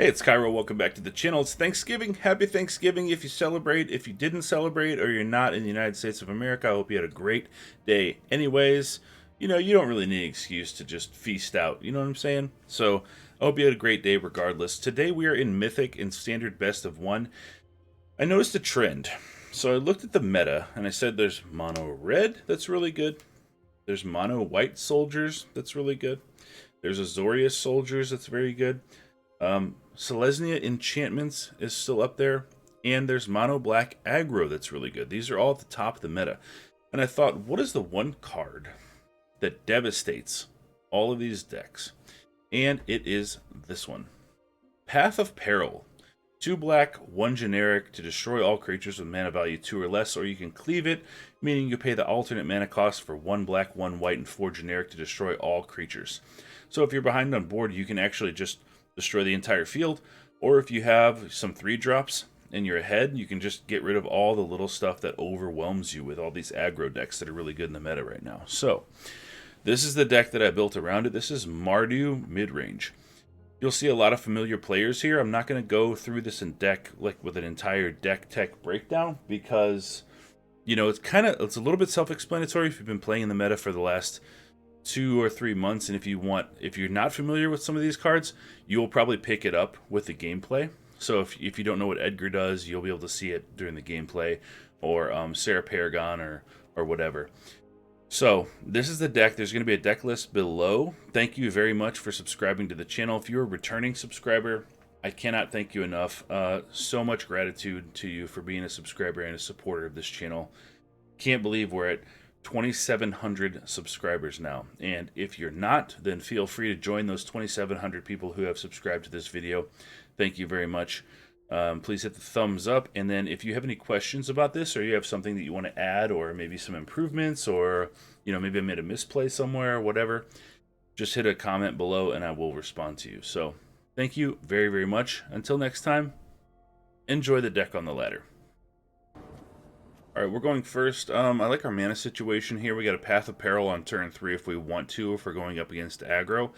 Hey, it's Kaero. Welcome back to the channel. It's Thanksgiving. Happy Thanksgiving if you celebrate. If you didn't celebrate or you're not in the United States of America, I hope you had a great day. Anyways, you don't really need an excuse to just feast out. You know what I'm saying? So I hope you had a great day regardless. Today we are in Mythic in Standard Best of 1. I noticed a trend. So I looked at the meta and I said there's mono red that's really good. There's mono white soldiers that's really good. There's Azorius soldiers that's very good. Selesnya Enchantments is still up there, and there's Mono Black Aggro that's really good. These are all at the top of the meta. And I thought, what is the one card that devastates all of these decks? And it is this one. Path of Peril. 2 black, 1 generic to destroy all creatures with mana value 2 or less, or you can cleave it, meaning you pay the alternate mana cost for 1 black, 1 white, and 4 generic to destroy all creatures. So if you're behind on board, you can actually just destroy the entire field, or if you have some 3-drops and you're ahead, you can just get rid of all the little stuff that overwhelms you with all these aggro decks that are really good in the meta right now. So this is the deck that I built around it. This is Mardu Midrange. You'll see a lot of familiar players here. I'm not going to go through this in deck like with an entire deck tech breakdown because it's a little bit self-explanatory if you've been playing in the meta for the last 2 or 3 months, and if you're not familiar with some of these cards, you'll probably pick it up with the gameplay. So if you don't know what Edgar does, you'll be able to see it during the gameplay, or Serra Paragon or whatever. So this is the deck. There's going to be a deck list below. Thank you very much for subscribing to the channel. If you're a returning subscriber, I cannot thank you enough. So much gratitude to you for being a subscriber and a supporter of this channel. Can't believe we're at 2,700 subscribers now, and if you're not, then feel free to join those 2,700 people who have subscribed to this video. Thank you very much. Please hit the thumbs up, and then if you have any questions about this, or you have something that you want to add, or maybe some improvements, or maybe I made a misplay somewhere or whatever, just hit a comment below and I will respond to you. So thank you very, very much. Until next time, enjoy the deck on the ladder. Alright, we're going first. I like our mana situation here. We got a Path of Peril on turn 3 if we want to, if we're going up against aggro.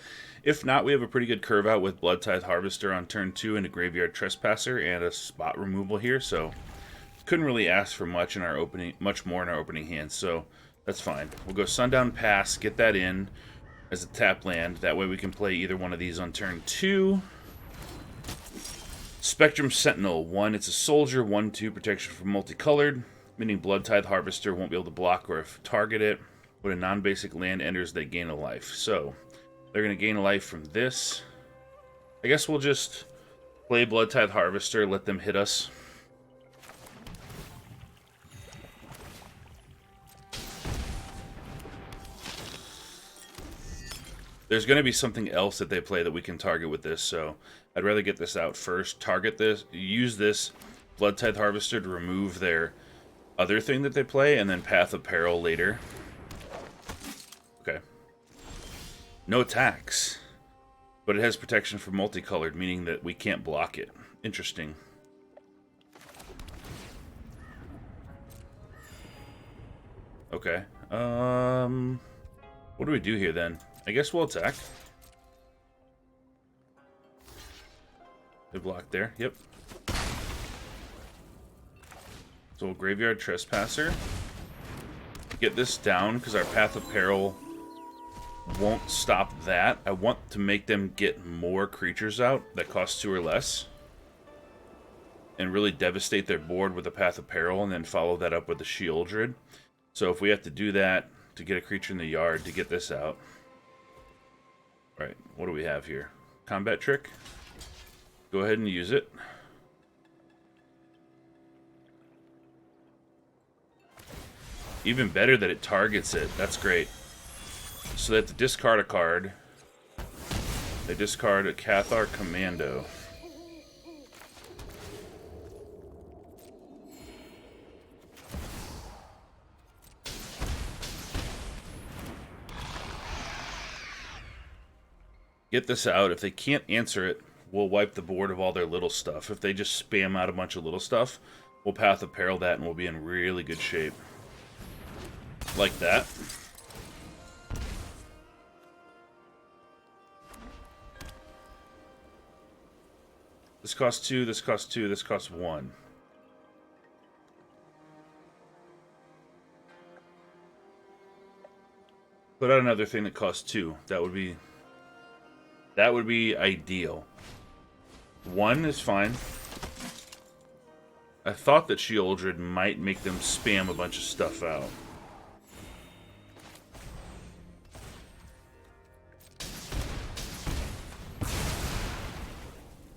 If not, we have a pretty good curve out with Bloodtithe Harvester on turn 2 and a Graveyard Trespasser and a spot removal here, so couldn't really ask for much more in our opening hand, so that's fine. We'll go Sundown Pass, get that in as a tap land. That way we can play either one of these on turn 2. Spectrum Sentinel, 1, it's a soldier, 1/2 protection from multicolored, meaning Bloodtithe Harvester won't be able to block or target it. When a non-basic land enters, they gain a life. So they're going to gain a life from this. I guess we'll just play Bloodtithe Harvester, let them hit us. There's going to be something else that they play that we can target with this, so I'd rather get this out first. Target this, use this Bloodtithe Harvester to remove their other thing that they play, and then Path of Peril later. Okay. No attacks. But it has protection for multicolored, meaning that we can't block it. Interesting. Okay. What do we do here then? I guess we'll attack. They blocked there. Yep. So we'll Graveyard Trespasser. Get this down, because our Path of Peril won't stop that. I want to make them get more creatures out that cost 2 or less. And really devastate their board with the Path of Peril, and then follow that up with the Sheoldred. So if we have to do that to get a creature in the yard to get this out. Alright, what do we have here? Combat Trick. Go ahead and use it. Even better that it targets it. That's great. So they have to discard a card. They discard a Cathar Commando. Get this out. If they can't answer it, we'll wipe the board of all their little stuff. If they just spam out a bunch of little stuff, we'll Path of Peril that and we'll be in really good shape. Like that. This costs 2, this costs 2, this costs 1. Put out another thing that costs 2. That would be ideal. 1 is fine. I thought that Sheoldred might make them spam a bunch of stuff out.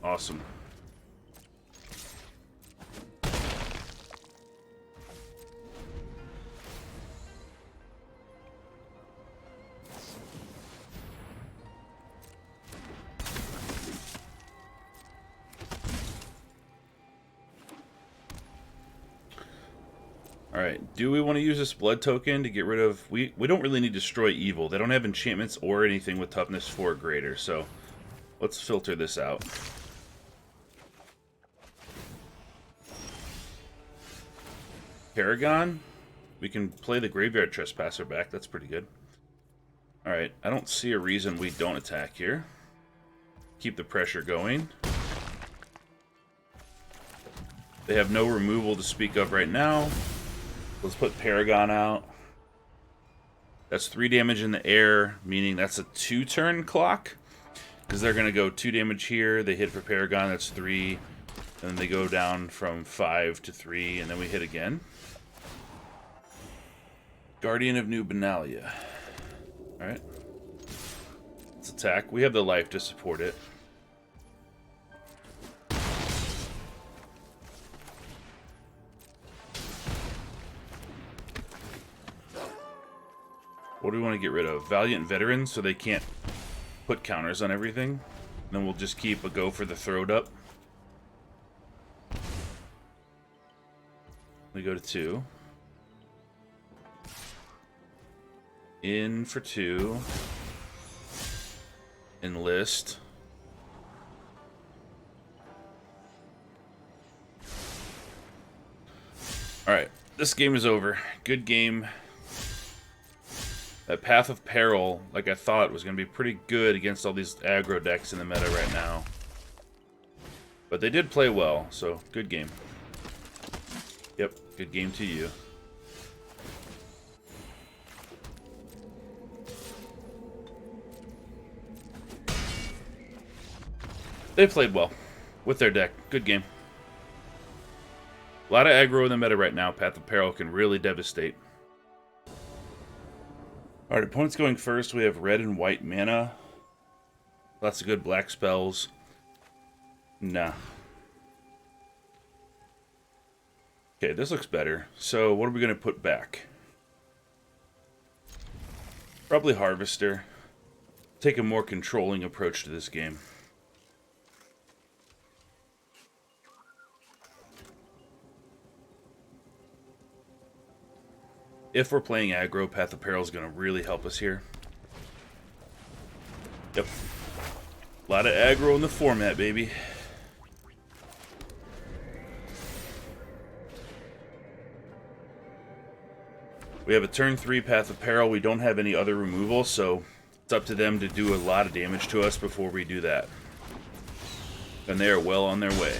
Awesome. Alright, do we want to use this blood token to get rid of... We don't really need Destroy Evil. They don't have enchantments or anything with toughness 4 or greater, so let's filter this out. Paragon? We can play the Graveyard Trespasser back. That's pretty good. Alright, I don't see a reason we don't attack here. Keep the pressure going. They have no removal to speak of right now. Let's put Paragon out. That's 3 damage in the air, meaning that's a 2-turn clock. Because they're going to go 2 damage here. They hit for Paragon, that's 3. And then they go down from 5 to 3, and then we hit again. Guardian of New Benalia. Alright. Let's attack. We have the life to support it. What do we want to get rid of? Valiant Veterans, so they can't put counters on everything. And then we'll just keep a go for the Throwed Up. We go to 2. In for 2. Enlist. Alright, this game is over. Good game. That Path of Peril, like I thought, was going to be pretty good against all these aggro decks in the meta right now. But they did play well, so good game. Yep, good game to you. They played well with their deck. Good game. A lot of aggro in the meta right now. Path of Peril can really devastate. Alright, opponents going first. We have red and white mana. Lots of good black spells. Nah. Okay, this looks better. So, what are we going to put back? Probably Harvester. Take a more controlling approach to this game. If we're playing aggro, Path of Peril is going to really help us here. Yep. A lot of aggro in the format, baby. We have a turn 3 Path of Peril. We don't have any other removal, so it's up to them to do a lot of damage to us before we do that. And they are well on their way.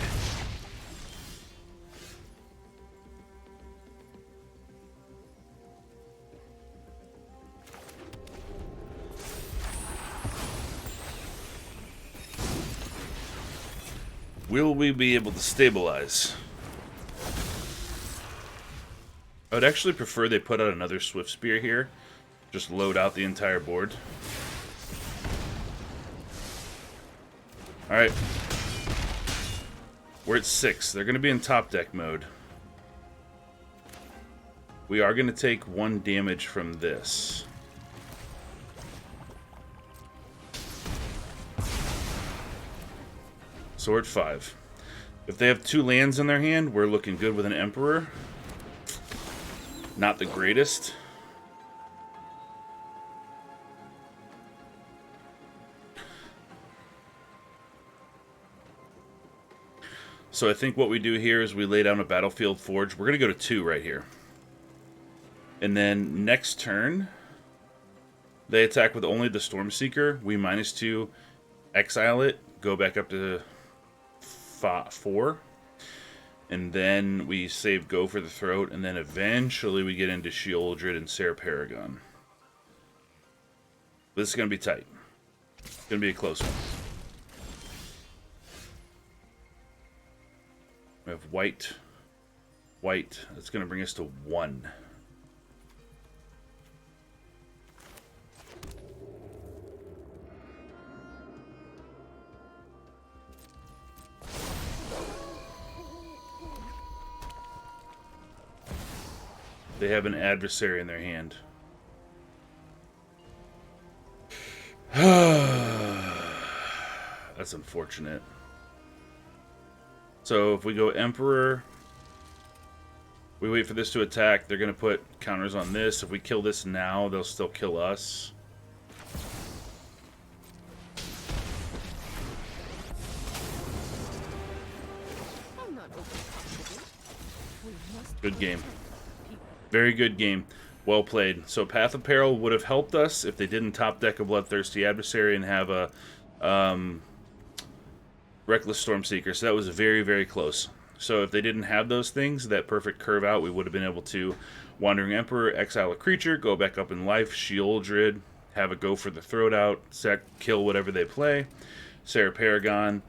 Will we be able to stabilize? I would actually prefer they put out another Swift Spear here. Just load out the entire board. Alright. We're at 6. They're going to be in top deck mode. We are going to take 1 damage from this. So we're at 5. If they have 2 lands in their hand, we're looking good with an Emperor. Not the greatest. So I think what we do here is we lay down a Battlefield Forge. We're going to go to 2 right here. And then next turn, they attack with only the Stormseeker. We -2, exile it, go back up to 4. And then we save Go for the Throat, and then eventually we get into Sheoldred and Serra Paragon. This is going to be tight. It's going to be a close one. We have white. White. That's going to bring us to 1. They have an adversary in their hand. That's unfortunate. So if we go Emperor, we wait for this to attack. They're going to put counters on this. If we kill this now, they'll still kill us. Good game. Very good game. Well played. So Path of Peril would have helped us if they didn't top deck a Bloodthirsty Adversary and have a Reckless Stormseeker. So that was very, very close. So if they didn't have those things, that perfect curve out, we would have been able to Wandering Emperor, exile a creature, go back up in life, Sheoldred, have a Go for the Throat out, kill whatever they play, Serra Paragon,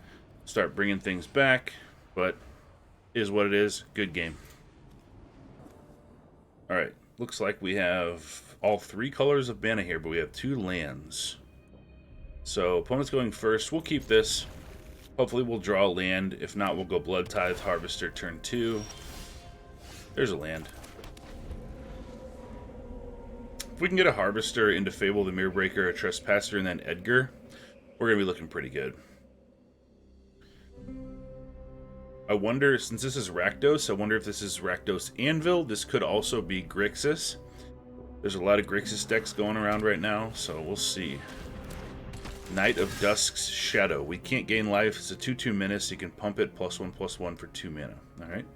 start bringing things back, but is what it is. Good game. Alright, looks like we have all 3 colors of mana here, but we have 2 lands. So, opponent's going first. We'll keep this. Hopefully we'll draw a land. If not, we'll go Bloodtithe Harvester turn 2. There's a land. If we can get a Harvester into Fable, the Mirrorbreaker, a Trespasser, and then Edgar, we're going to be looking pretty good. I wonder, since this is Rakdos, I wonder if this is Rakdos Anvil. This could also be Grixis. There's a lot of Grixis decks going around right now, so we'll see. Knight of Dusk's Shadow. We can't gain life. It's a 2/2 menace. You can pump it +1/+1 for 2 mana. Alright.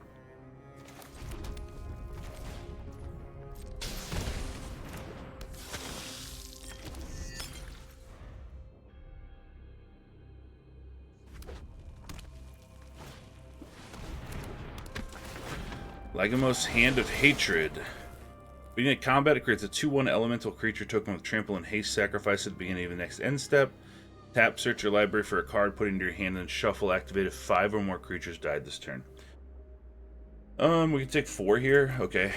Lagomos Hand of Hatred. Beginning of combat, it creates a 2/1 elemental creature token with trample and haste. Sacrifice at the beginning of the next end step. Tap, search your library for a card, put it into your hand, and shuffle. Activate if 5 or more creatures died this turn. We can take 4 here. Okay.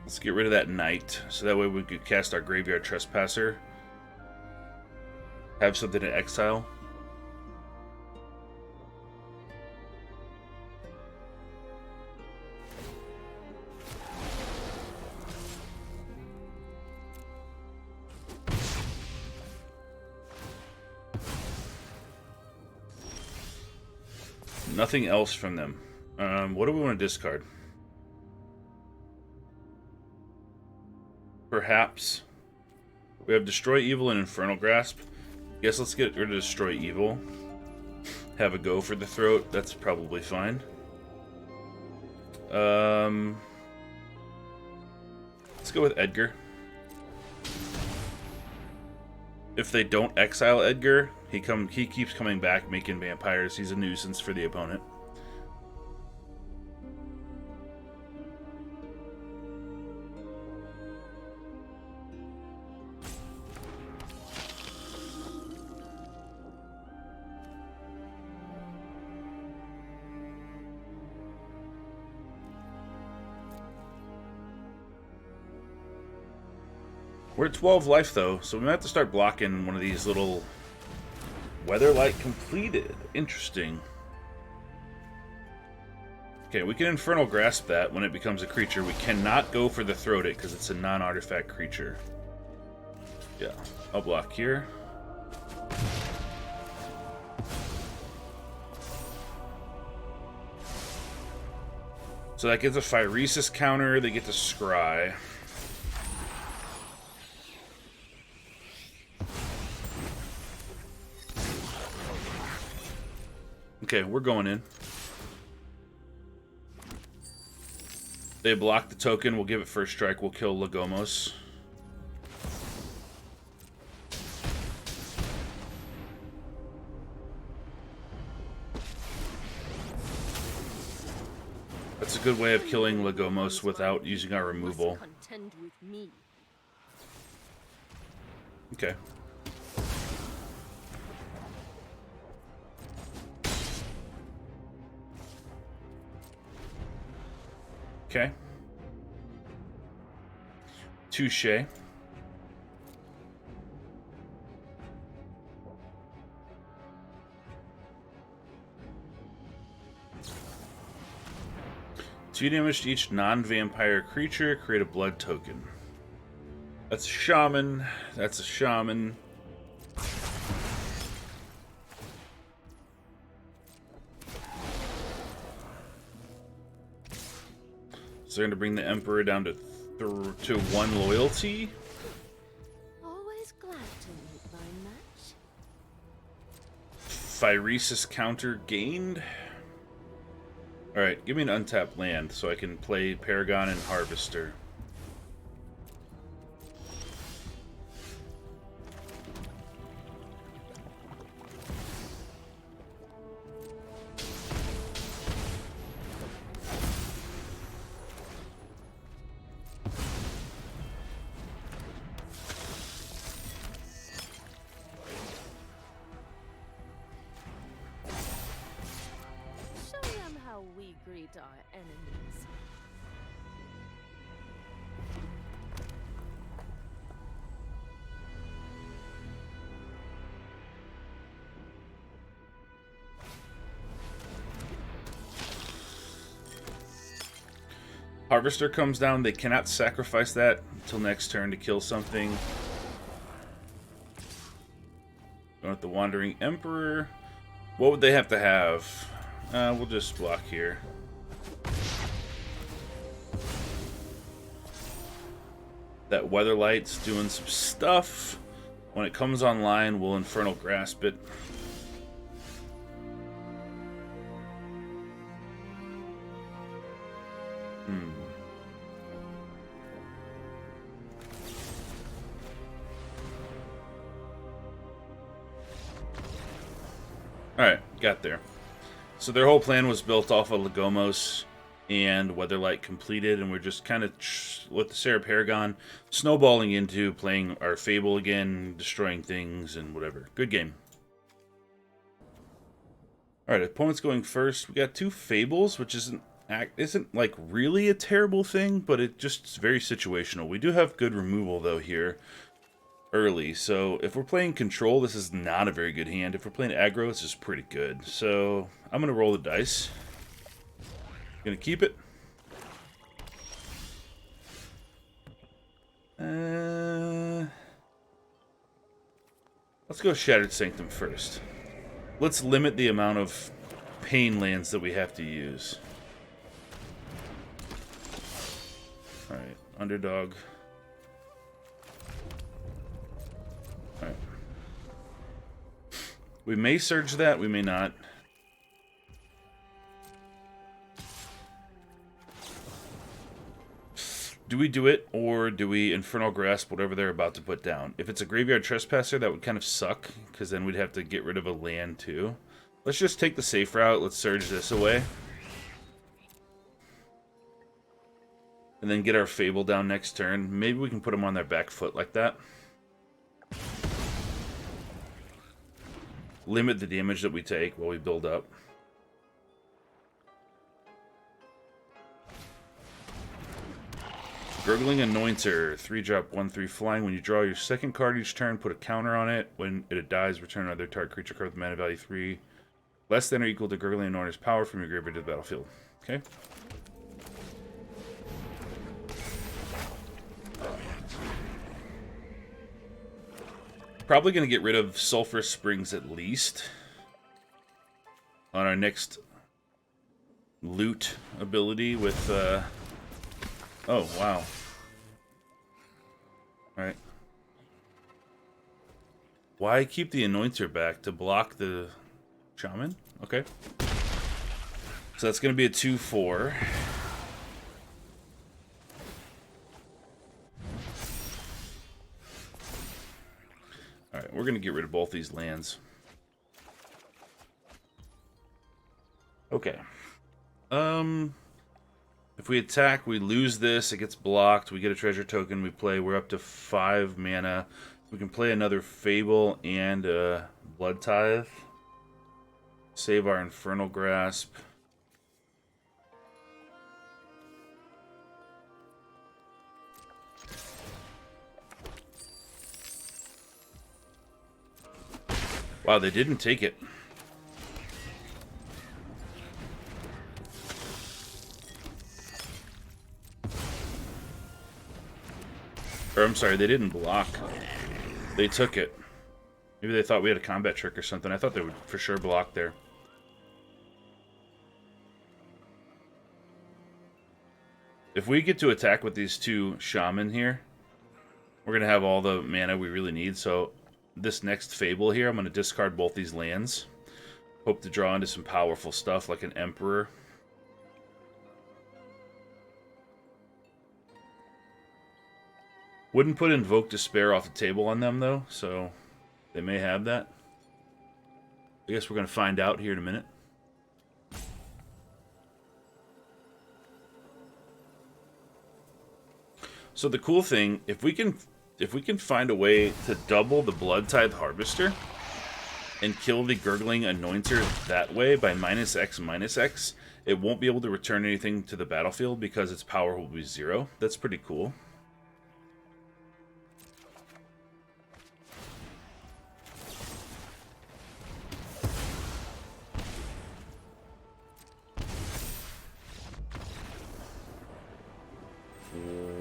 Let's get rid of that Knight, so that way we could cast our Graveyard Trespasser. Have something to exile. Nothing else from them. What do we want to discard? Perhaps. We have Destroy Evil and Infernal Grasp. Guess let's get rid of Destroy Evil. Have a Go for the Throat. That's probably fine. Let's go with Edgar. If they don't exile Edgar, he keeps coming back, making vampires. He's a nuisance for the opponent. We're at 12 life, though, so we might have to start blocking one of these little Weatherlight completed. Interesting. Okay, we can Infernal Grasp that when it becomes a creature. We cannot go for the Throat it because it's a non-artifact creature. Yeah, I'll block here. So that gets a Phyresis counter. They get to Scry. Okay, we're going in. They block the token. We'll give it first strike. We'll kill Lagomos. That's a good way of killing Lagomos without using our removal. Okay. Okay. Touché. Two damage to each non-vampire creature. Create a blood token. That's a shaman. That's a shaman. So they're going to bring the Emperor down to 1 loyalty. Always glad to meet my match. Phyresis counter gained. Alright, give me an untapped land so I can play Paragon and Harvester. We greet our enemies. Harvester comes down. They cannot sacrifice that until next turn to kill something. Going with the Wandering Emperor. What would they have to have? We'll just block here. That Weatherlight's doing some stuff. When it comes online, we'll Infernal Grasp it. Alright, got there. So their whole plan was built off of Lagomos and Weatherlight completed, and we're just kind of, with the Serra Paragon, snowballing into playing our Fable again, destroying things, and whatever. Good game. Alright, opponent's going first. We got 2 Fables, which isn't like really a terrible thing, but it just is very situational. We do have good removal, though, here. Early, so if we're playing control, this is not a very good hand. If we're playing aggro, this is pretty good. So I'm gonna roll the dice. Gonna keep it. Let's go Shattered Sanctum first. Let's limit the amount of pain lands that we have to use. Alright, Underdog. Alright. We may surge that, we may not. Do we do it, or do we Infernal Grasp whatever they're about to put down? If it's a Graveyard Trespasser, that would kind of suck, because then we'd have to get rid of a land too. Let's just take the safe route, let's surge this away. And then get our Fable down next turn. Maybe we can put them on their back foot like that. Limit the damage that we take while we build up. Gurgling Anointer, 3-drop, 1/3 flying. When you draw your second card each turn, put a counter on it. When it dies, return another target creature card with mana value 3 less than or equal to Gurgling Anointer's power from your graveyard to the battlefield. Okay. Probably going to get rid of Sulphur Springs at least on our next loot ability with, oh, wow. Alright. Why keep the Anointer back? To block the Shaman. Okay. So that's going to be a 2/4. Alright, we're going to get rid of both these lands. Okay. If we attack, we lose this. It gets blocked. We get a treasure token. We play. We're up to 5 mana. We can play another Fable and Bloodtithe. Save our Infernal Grasp. Wow, they didn't take it. Or, I'm sorry, they didn't block. They took it. Maybe they thought we had a combat trick or something. I thought they would for sure block there. If we get to attack with these 2 Shaman here, we're going to have all the mana we really need. So this next Fable here, I'm going to discard both these lands. Hope to draw into some powerful stuff like an Emperor. Wouldn't put Invoke Despair off the table on them, though, so they may have that. I guess we're going to find out here in a minute. So the cool thing, if we can find a way to double the Bloodtithe Harvester and kill the Gurgling Anointer that way by -X/-X, it won't be able to return anything to the battlefield because its power will be 0. That's pretty cool.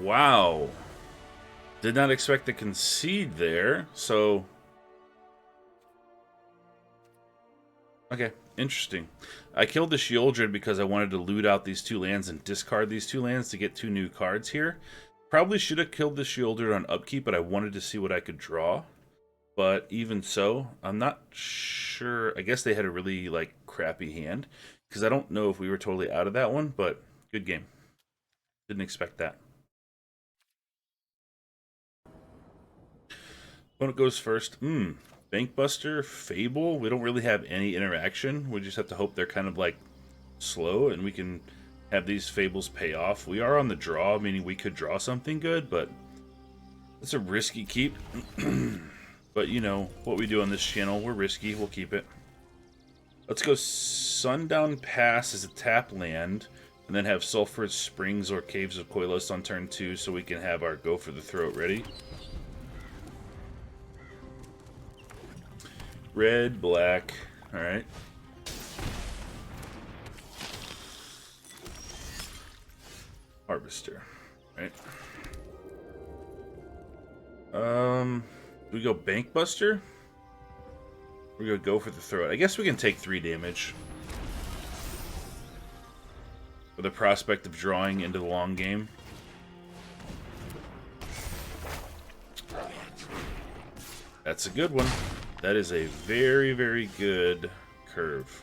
Wow. Did not expect to concede there, so... Okay, interesting. I killed the Sheoldred because I wanted to loot out these 2 lands and discard these 2 lands to get 2 new cards here. Probably should have killed the Sheoldred on upkeep, but I wanted to see what I could draw. But even so, I'm not sure. I guess they had a really, like, crappy hand. Because I don't know if we were totally out of that one, but good game. Didn't expect that. When it goes first, Bankbuster, Fable, we don't really have any interaction. We just have to hope they're kind of like slow and we can have these Fables pay off. We are on the draw, meaning we could draw something good, but it's a risky keep. But you know, what we do on this channel, we're risky, we'll keep it. Let's go Sundown Pass as a tap land, and then have Sulphurous Springs or Caves of Koilos on turn 2 so we can have our Go for the Throat ready. Red, black, alright. Harvester, right? We go Bankbuster? We're gonna go for the throat. I guess we can take 3 damage. With the prospect of drawing into the long game. That's a good one. That is a very, very good curve.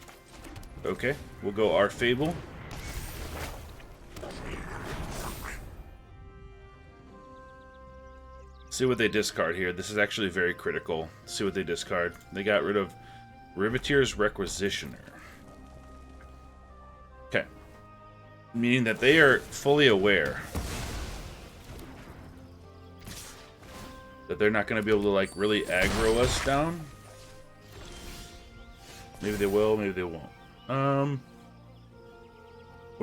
Okay, we'll go our Fable. See what they discard here. This is actually very critical. See what they discard. They got rid of Riveteer's Requisitioner. Okay. Meaning that they are fully aware that they're not going to be able to, like, really aggro us down. Maybe they will, maybe they won't. What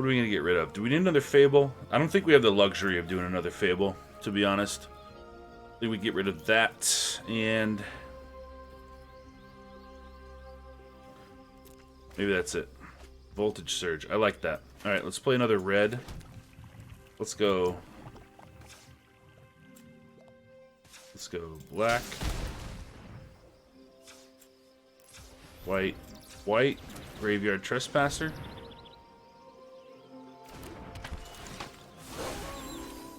are we going to get rid of? Do we need another Fable? I don't think we have the luxury of doing another Fable, to be honest. I think we get rid of that, and maybe that's it. Voltage Surge. I like that. Alright, let's play another red. Let's go. Let's go black. White. White. Graveyard Trespasser.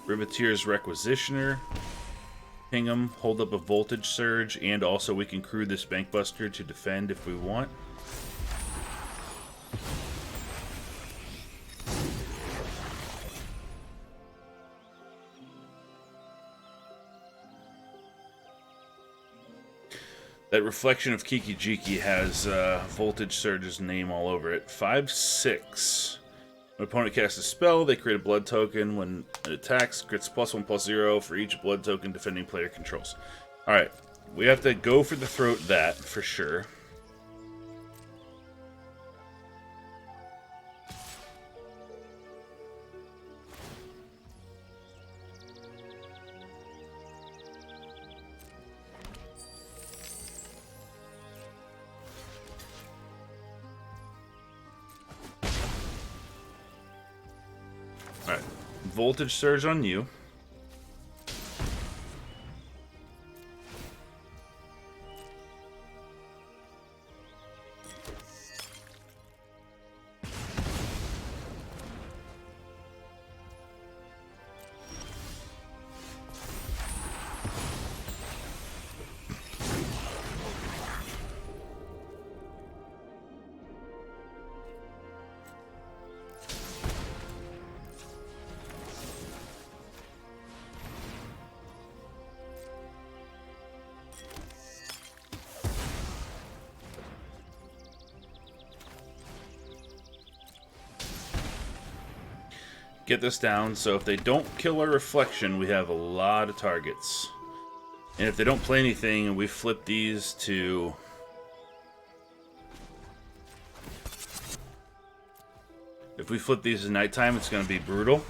Riveteer's Requisitioner. Ping him, hold up a Voltage Surge, and also we can crew this Bankbuster to defend if we want. That reflection of Kiki Jiki has Voltage Surge's name all over it. 5/6. When an opponent casts a spell, they create a blood token. When it attacks, crits +1/+0 for each blood token defending player controls. Alright, we have to go for the throat that, for sure. Alright, Voltage Surge on you. Get this down, so if they don't kill our reflection, we have a lot of targets. And if they don't play anything and we flip these to... If we flip these to nighttime, it's going to be brutal.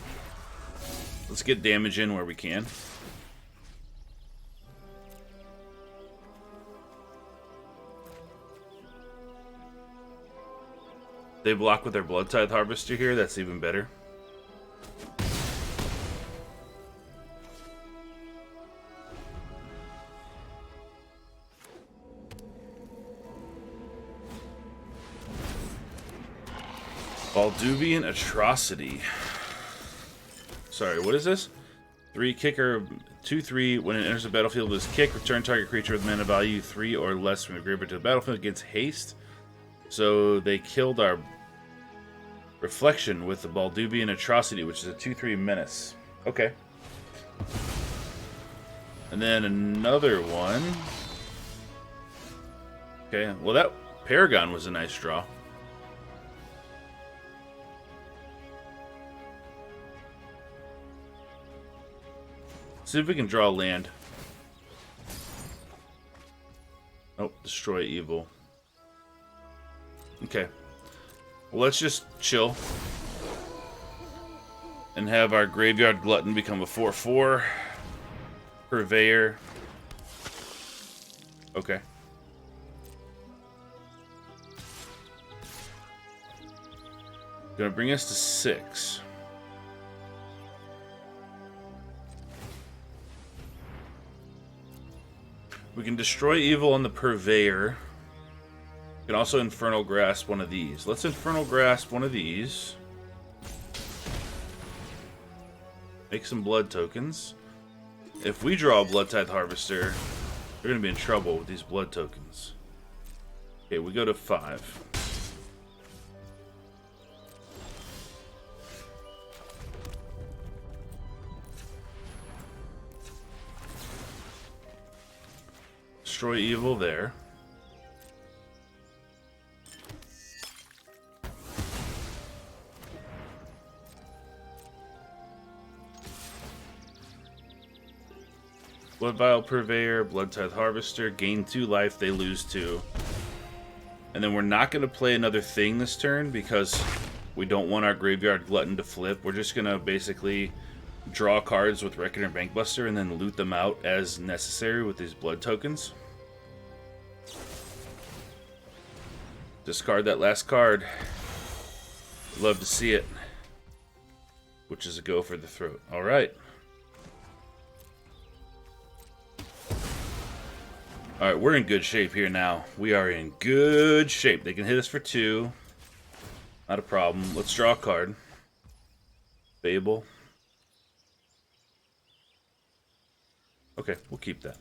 Let's get damage in where we can. They block with their Bloodtithe Harvester here, that's even better. Balduvian Atrocity. Sorry, what is this? 3 kicker, 2/3. When it enters the battlefield with its kick, return target creature with mana value 3 or less from the graveyard to the battlefield against haste. So they killed our reflection with the Balduvian Atrocity, which is a 2/3 menace. Okay. And then another one. Okay, well that Paragon was a nice draw. See if we can draw land. Oh, destroy evil. Okay. Well, let's just chill. And have our Graveyard Glutton become a 4/4. Purveyor. Okay. Gonna bring us to 6. We can destroy evil on the Purveyor. We can also Infernal Grasp one of these. Let's Infernal Grasp one of these. Make some blood tokens. If we draw a Bloodtithe Harvester, we're going to be in trouble with these blood tokens. Okay, we go to 5. Destroy evil there. Blood Vial Purveyor, Bloodtithe Harvester, gain 2 life, they lose 2. And then we're not going to play another thing this turn because we don't want our Graveyard Glutton to flip. We're just going to basically draw cards with Reckoner Bankbuster and then loot them out as necessary with these blood tokens. Discard that last card. Love to see it. Which is a go for the throat. Alright. Alright, we're in good shape here now. We are in good shape. They can hit us for 2. Not a problem. Let's draw a card. Fable. Okay, we'll keep that.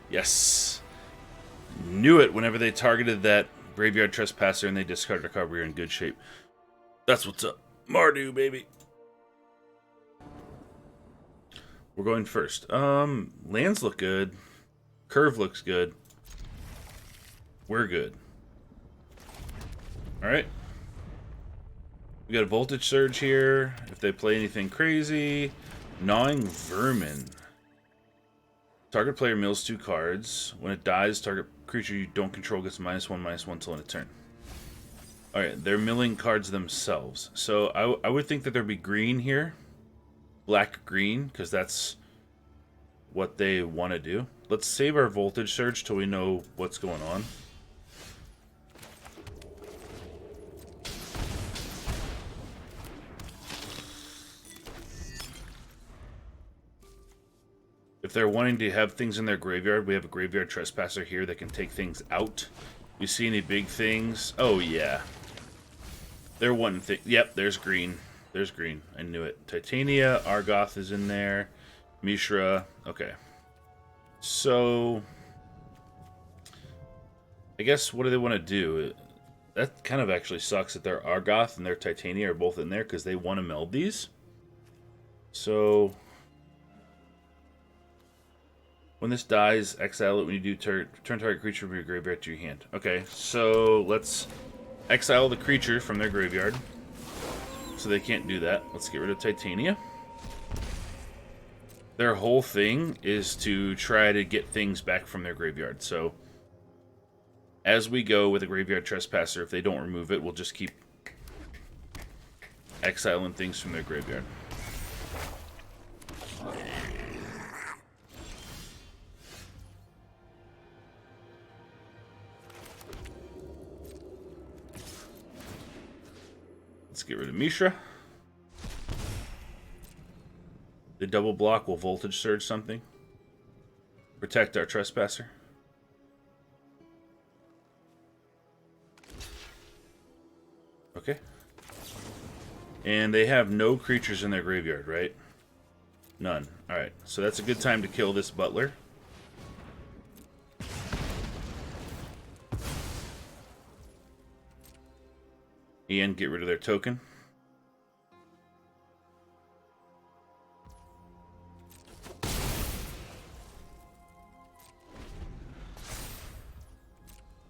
Yes. knew it. Whenever they targeted that Graveyard Trespasser and they discarded a card, we were in good shape. That's what's up. Mardu, baby. We're going first. Lands look good. Curve looks good. We're good. Alright. We got a Voltage Surge here. If they play anything crazy. Gnawing Vermin. Target player mills 2 cards. When it dies, target creature you don't control gets -1/-1 till end of turn. Alright, they're milling cards themselves. So I would think that there'd be green here. Black-green, because that's what they want to do. Let's save our Voltage Surge till we know what's going on. If they're wanting to have things in their graveyard, we have a Graveyard Trespasser here that can take things out. You see any big things? Oh, yeah. They're wanting things. Yep, there's green. There's green. I knew it. Titania, Argoth is in there. Mishra. Okay. So, I guess what do they want to do? That kind of actually sucks that their Argoth and their Titania are both in there because they want to meld these. So, when this dies, exile it when you do turn target creature from your graveyard to your hand. Okay, so let's exile the creature from their graveyard. So they can't do that. Let's get rid of Titania. Their whole thing is to try to get things back from their graveyard. So as we go with a Graveyard Trespasser, if they don't remove it, we'll just keep exiling things from their graveyard. Let's get rid of Mishra. The double block will Voltage Surge something. Protect our Trespasser. Okay. And they have no creatures in their graveyard, right? None. Alright, so that's a good time to kill this Butler. And get rid of their token.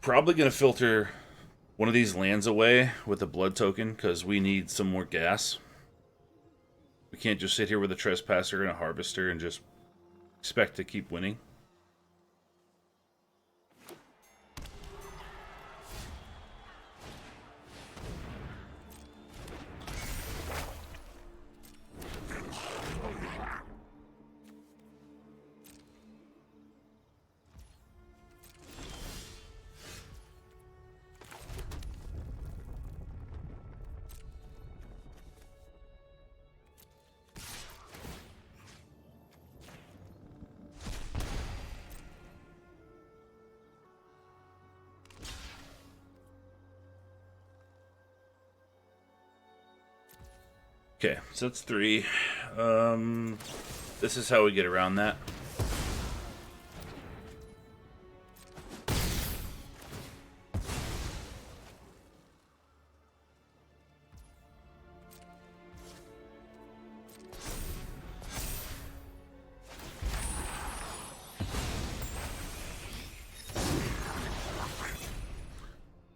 Probably going to filter one of these lands away with a blood token because we need some more gas. We can't just sit here with a Trespasser and a Harvester and just expect to keep winning. Okay, so that's 3. This is how we get around that.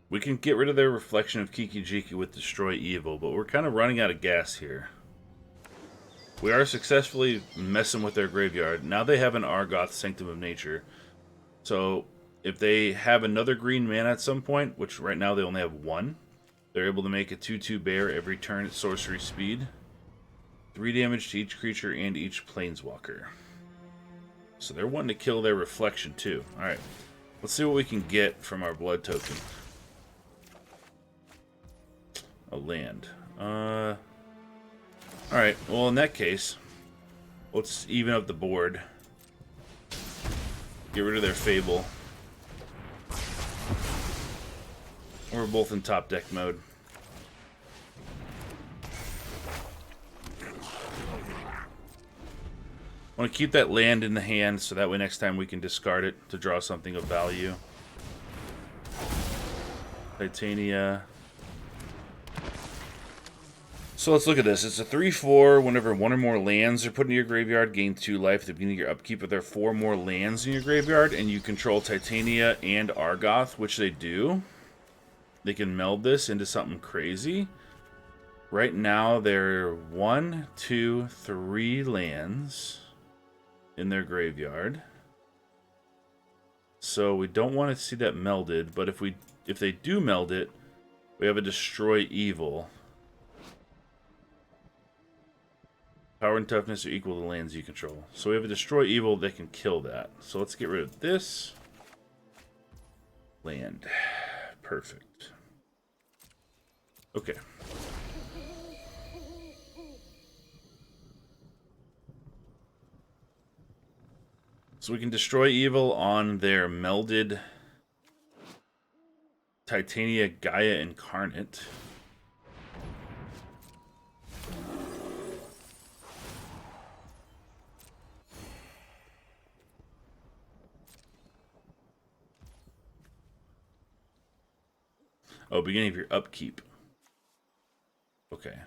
We can get rid of their Reflection of Kiki-Jiki with Destroy Evil, but we're kind of running out of gas here. We are successfully messing with their graveyard. Now they have an Argoth, Sanctum of Nature. So if they have another green mana at some point, which right now they only have 1, they're able to make a 2/2 bear every turn at sorcery speed. 3 damage to each creature and each planeswalker. So they're wanting to kill their Reflection too. Alright, let's see what we can get from our blood token. A land. Alright, well in that case, let's even up the board. Get rid of their Fable. We're both in top deck mode. I want to keep that land in the hand so that way next time we can discard it to draw something of value. Titania. So let's look at this. It's a 3/4. Whenever one or more lands are put into your graveyard, gain 2 life at the beginning of your upkeep. If there are 4 more lands in your graveyard and you control Titania and Argoth, which they do, they can meld this into something crazy. Right now, there are 1, 2, 3 lands in their graveyard. So we don't want to see that melded, but if they do meld it, we have a Destroy Evil. Power and toughness are equal to the lands you control. So we have a Destroy Evil that can kill that. So let's get rid of this land. Perfect. Okay. So we can Destroy Evil on their melded Titania Gaia Incarnate. Oh, beginning of your upkeep. Okay.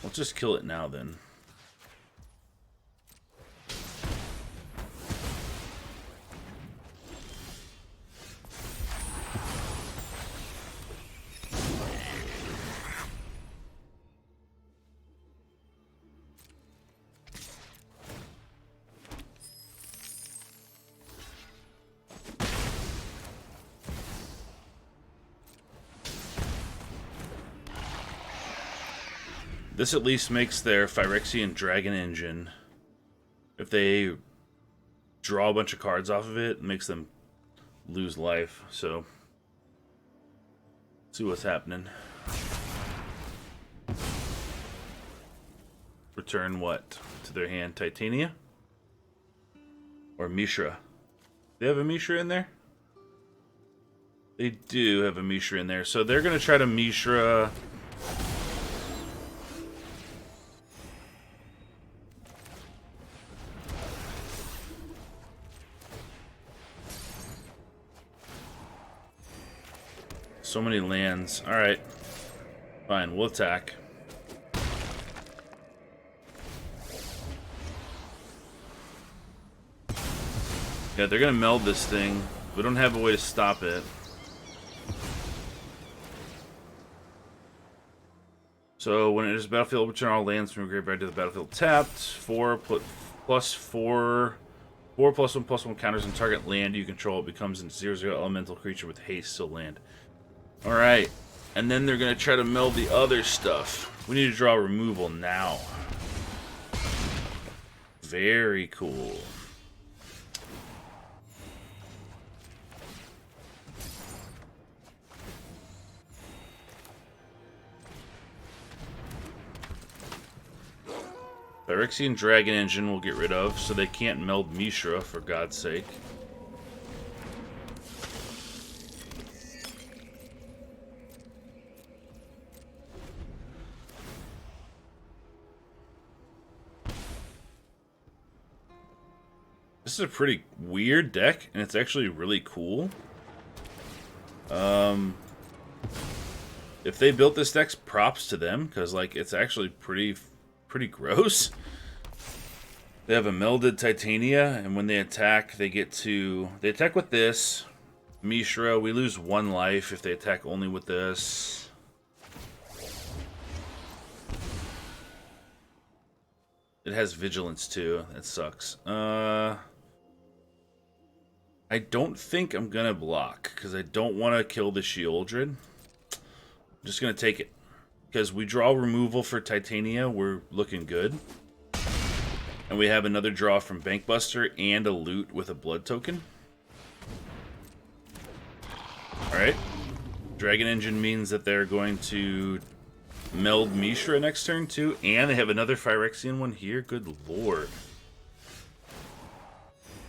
Let's just kill it now then. This at least makes their Phyrexian Dragon Engine, if they draw a bunch of cards off of it, makes them lose life. So, see what's happening. Return what to their hand? Titania? Or Mishra? They have a Mishra in there? They do have a Mishra in there. So they're going to try to Mishra... So many lands. Alright. Fine, we'll attack. Yeah, they're gonna meld this thing. We don't have a way to stop it. So when it enters the battlefield, return all lands from your graveyard to the battlefield tapped. 4 plus 4 plus 1/+1 counters on target land you control. It becomes a 0/0 elemental creature with haste to land. Alright, and then they're going to try to meld the other stuff. We need to draw removal now. Very cool. Phyrexian Dragon Engine we'll get rid of, so they can't meld Mishra, for God's sake. This is a pretty weird deck, and it's actually really cool. If they built this deck, props to them, because like it's actually pretty gross. They have a melded Titania, and when they attack, they attack with this Mishra. We lose 1 life if they attack only with this. It has vigilance too. That sucks. I don't think I'm gonna block, because I don't want to kill the Sheoldred. I'm just gonna take it. Because we draw removal for Titania, we're looking good. And we have another draw from Bankbuster and a loot with a blood token. Alright. Dragon Engine means that they're going to meld Mishra next turn too. And they have another Phyrexian one here. Good lord.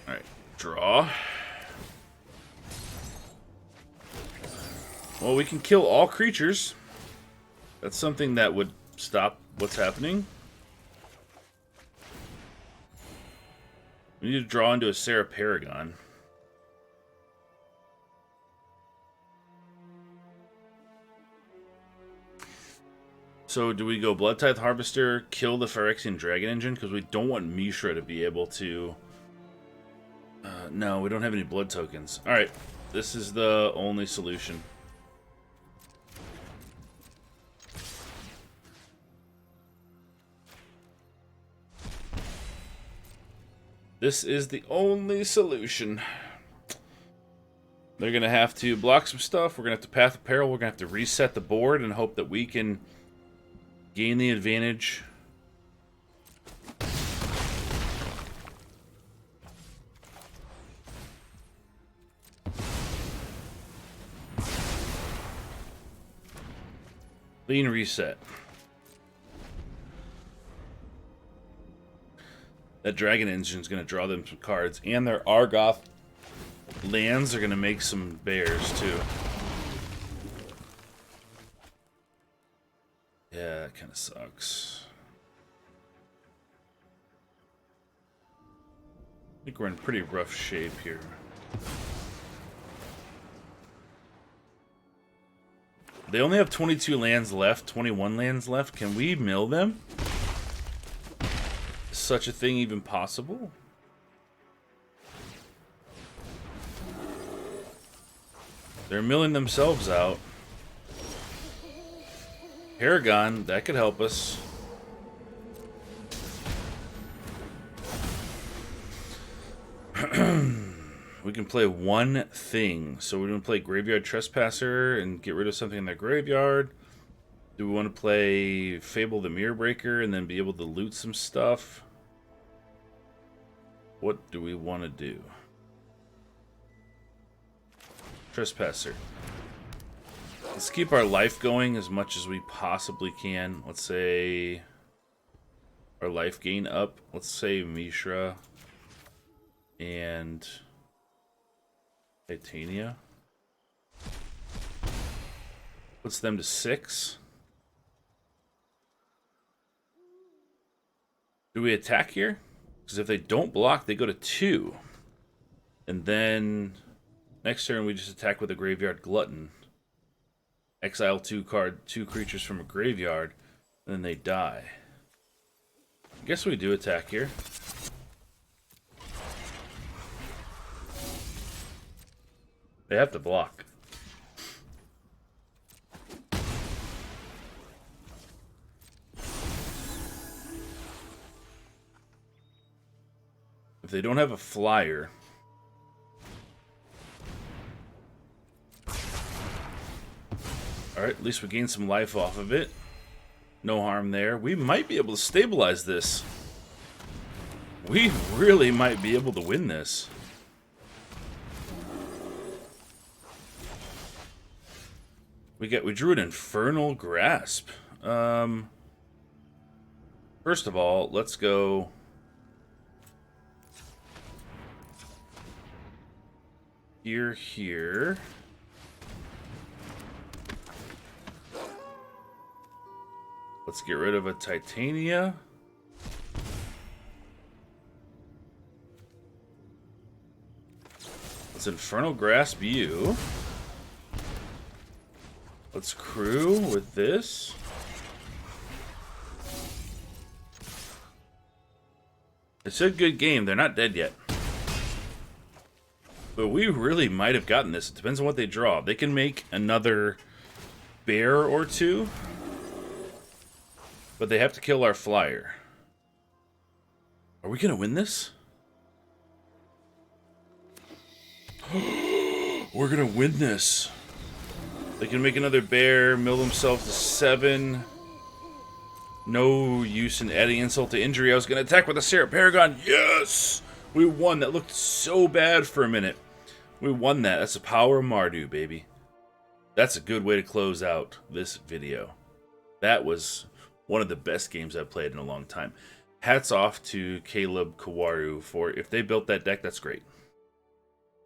Alright. Draw. Well, we can kill all creatures. That's something that would stop what's happening. We need to draw into a Serra Paragon. So do we go Bloodtithe Harvester, kill the Phyrexian Dragon Engine? Because we don't want Mishra to be able to... no, we don't have any blood tokens. Alright, this is the only solution. This is the only solution. They're going to have to block some stuff. We're going to have to Path of Peril. We're going to have to reset the board and hope that we can gain the advantage. Clean reset. That Dragon Engine is going to draw them some cards. And their Argoth lands are going to make some bears, too. Yeah, that kind of sucks. I think we're in pretty rough shape here. They only have 22 lands left, 21 lands left. Can we mill them? Is such a thing even possible? They're milling themselves out. Paragon, that could help us. We can play one thing. So we're going to play Graveyard Trespasser and get rid of something in their graveyard. Do we want to play Fable the Mirror Breaker and then be able to loot some stuff? What do we want to do? Trespasser. Let's keep our life going as much as we possibly can. Let's say our life gain up. Let's say Mishra and Titania. Puts them to 6. Do we attack here? Because if they don't block, they go to 2. And then next turn we just attack with a Graveyard Glutton. Exile 2 creatures from a graveyard, and then they die. I guess we do attack here. They have to block. If they don't have a flyer... Alright, at least we gain some life off of it. No harm there. We might be able to stabilize this. We really might be able to win this. We drew an Infernal Grasp. First of all, let's go here. Let's get rid of a Titania. Let's Infernal Grasp you. Let's crew with this. It's a good game. They're not dead yet. But we really might have gotten this. It depends on what they draw. They can make another bear or two. But they have to kill our flyer. Are we going to win this? We're going to win this. They can make another bear, mill themselves to 7. No use in adding insult to injury. I was going to attack with a Serra Paragon. Yes! We won. That looked so bad for a minute. We won that. That's the power of Mardu, baby. That's a good way to close out this video. That was one of the best games I've played in a long time. Hats off to Caleb Kawaru for, if they built that deck, that's great.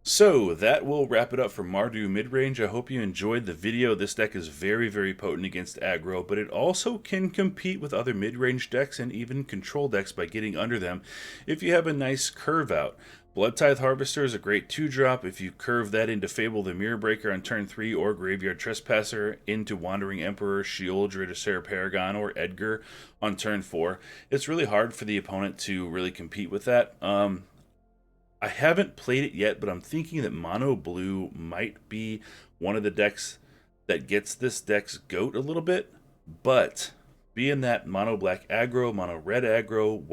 So, that will wrap it up for Mardu Midrange. I hope you enjoyed the video. This deck is very, very potent against aggro, but it also can compete with other mid-range decks and even control decks by getting under them if you have a nice curve out. Bloodtithe Harvester is a great 2-drop if you curve that into Fable the Mirror Breaker on turn 3 or Graveyard Trespasser into Wandering Emperor, Sheoldred, or Serra Paragon, or Edgar on turn 4. It's really hard for the opponent to really compete with that. I haven't played it yet, but I'm thinking that Mono Blue might be one of the decks that gets this deck's goat a little bit, but being that Mono Black Aggro, Mono Red Aggro,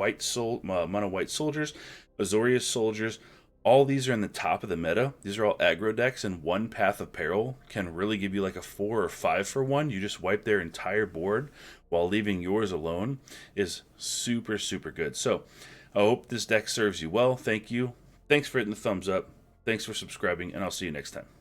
Mono White Soldiers, Azorius Soldiers, all these are in the top of the meta. These are all aggro decks, and one Path of Peril can really give you like a 4 or 5 for 1. You just wipe their entire board while leaving yours alone is super, super good. So I hope this deck serves you well. Thank you. Thanks for hitting the thumbs up. Thanks for subscribing, and I'll see you next time.